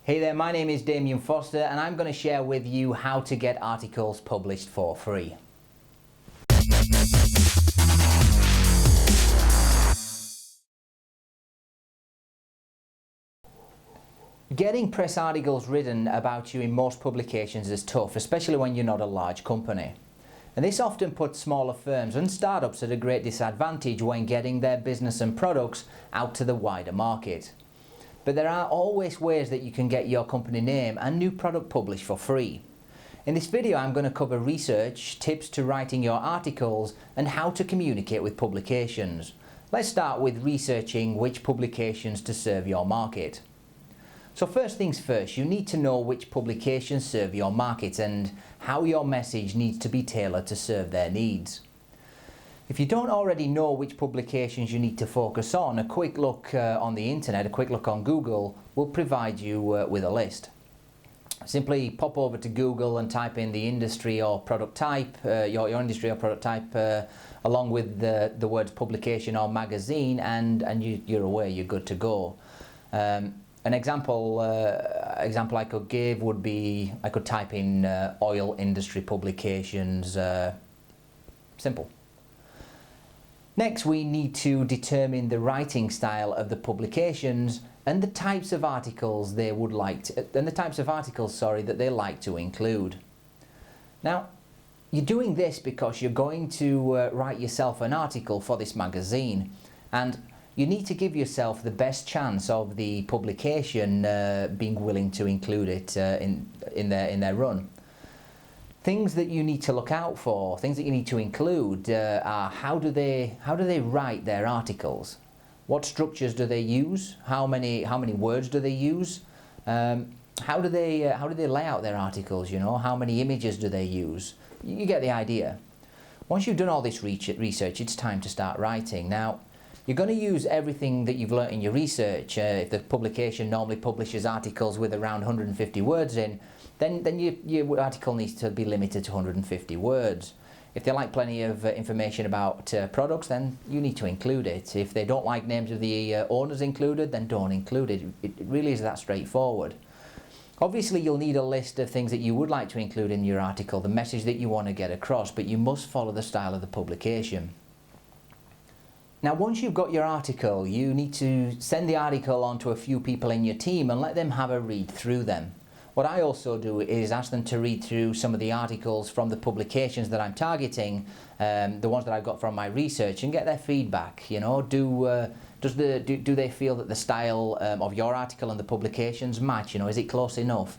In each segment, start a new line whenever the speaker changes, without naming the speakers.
Hey there, my name is Damian Foster and I'm going to share with you how to get articles published for free. Getting press articles written about you in most publications is tough, especially when you're not a large company. And this often puts smaller firms and startups at a great disadvantage when getting their business and products out to the wider market. But there are always ways that you can get your company name and new product published for free. In this video I'm going to cover research, tips to writing your articles and how to communicate with publications. Let's start with researching which publications to serve your market. So first things first, you need to know which publications serve your market and how your message needs to be tailored to serve their needs. If you don't already know which publications you need to focus on, a quick look on the internet, a quick look on Google will provide you with a list. Simply pop over to Google and type in the industry or product type, your industry or product type, along with the words publication or magazine, and you're away, you're good to go. An example I could give would be, I could type in oil industry publications, simple. Next, we need to determine the writing style of the publications and the types of articles that they like to include. Now, you're doing this because you're going to write yourself an article for this magazine, and you need to give yourself the best chance of the publication being willing to include it in their run. Things that you need to look out for, things that you need to include are how do they write their articles? What structures do they use? How many words do they use? How do they lay out their articles? You know, how many images do they use? You get the idea. Once you've done all this research, it's time to start writing. Now, you're going to use everything that you've learnt in your research. If the publication normally publishes articles with around 150 words in, then your article needs to be limited to 150 words. If they like plenty of information about products, then you need to include it. If they don't like names of the owners included, then don't include it. It really is that straightforward. Obviously, you'll need a list of things that you would like to include in your article, the message that you want to get across, but you must follow the style of the publication. Now, once you've got your article, you need to send the article on to a few people in your team and let them have a read through them. What I also do is ask them to read through some of the articles from the publications that I'm targeting, the ones that I've got from my research, and get their feedback. You know, do they feel that the style of your article and the publications match? You know, is it close enough?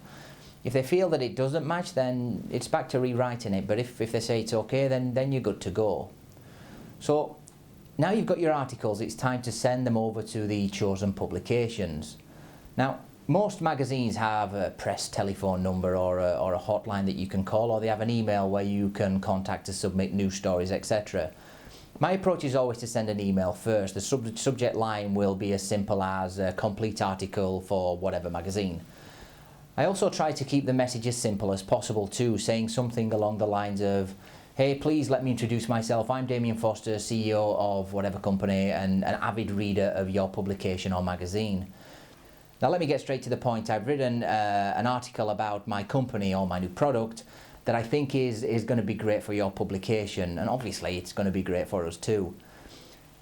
If they feel that it doesn't match, then it's back to rewriting it. But if they say it's okay, then you're good to go. So now you've got your articles, it's time to send them over to the chosen publications. Now, most magazines have a press telephone number or a hotline that you can call, or they have an email where you can contact to submit news stories, etc. My approach is always to send an email first. The subject line will be as simple as a complete article for whatever magazine. I also try to keep the message as simple as possible too, saying something along the lines of, hey, please let me introduce myself. I'm Damian Foster, CEO of whatever company and an avid reader of your publication or magazine. Now let me get straight to the point. I've written an article about my company or my new product that I think is going to be great for your publication, and obviously it's going to be great for us too.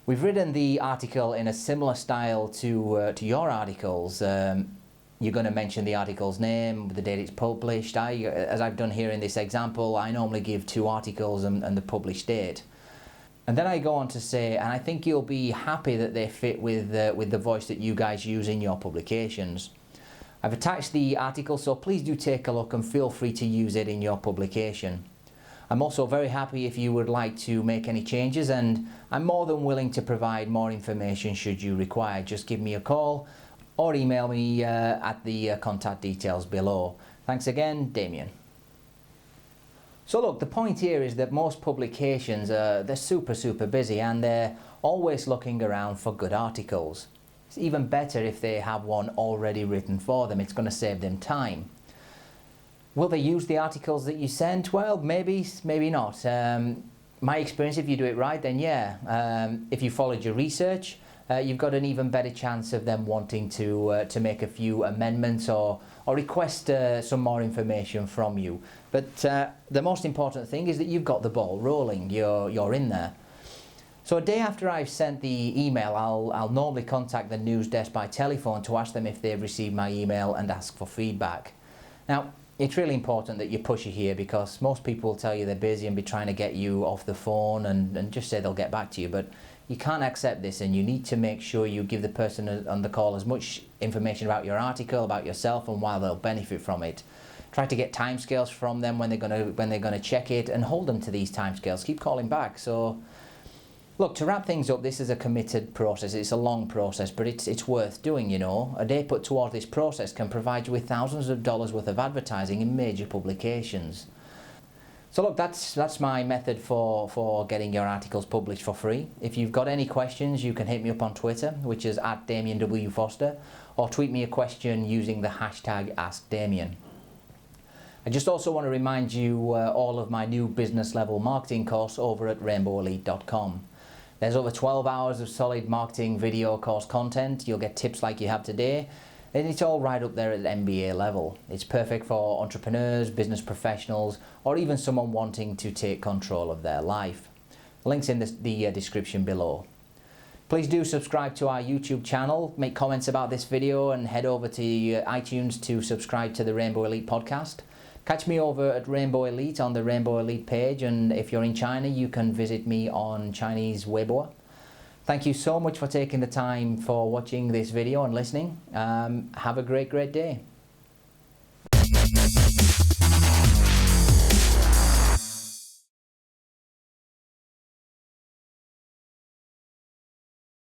We've written the article in a similar style to your articles. You're going to mention the article's name, the date it's published. As I've done here in this example, I normally give 2 articles and the published date. And then I go on to say, and I think you'll be happy that they fit with the voice that you guys use in your publications. I've attached the article, so please do take a look and feel free to use it in your publication. I'm also very happy if you would like to make any changes, and I'm more than willing to provide more information should you require. Just give me a call or email me at the contact details below. Thanks again, Damian. So look, the point here is that most publications, they're super busy and they're always looking around for good articles. It's even better if they have one already written for them. It's going to save them time. Will they use the articles that you send? Well, maybe not. My experience, if you do it right, then yeah. If you followed your research, you've got an even better chance of them wanting to make a few amendments or request some more information from you. But the most important thing is that you've got the ball rolling. You're in there. So a day after I've sent the email, I'll normally contact the news desk by telephone to ask them if they've received my email and ask for feedback. Now, it's really important that you're pushy here, because most people will tell you they're busy and be trying to get you off the phone and just say they'll get back to you. But you can't accept this, and you need to make sure you give the person on the call as much information about your article, about yourself, and why they'll benefit from it. Try to get timescales from them when they're gonna check it, and hold them to these timescales. Keep calling back. So, look, to wrap things up, this is a committed process. It's a long process, but it's worth doing, you know. A day put toward this process can provide you with thousands of dollars worth of advertising in major publications. So look, that's my method for getting your articles published for free. If you've got any questions, you can hit me up on Twitter, which is @DamianWFoster, or tweet me a question using the hashtag AskDamian. I just also want to remind you all of my new business level marketing course over at rainbowelite.com. There's over 12 hours of solid marketing video course content. You'll get tips like you have today, and it's all right up there at the MBA level. It's perfect for entrepreneurs, business professionals, or even someone wanting to take control of their life. Links in the description below. Please do subscribe to our YouTube channel, make comments about this video, and head over to iTunes to subscribe to the Rainbow Elite podcast. Catch me over at Rainbow Elite on the Rainbow Elite page, and if you're in China, you can visit me on Chinese Weibo. Thank you so much for taking the time for watching this video and listening. Have a great day.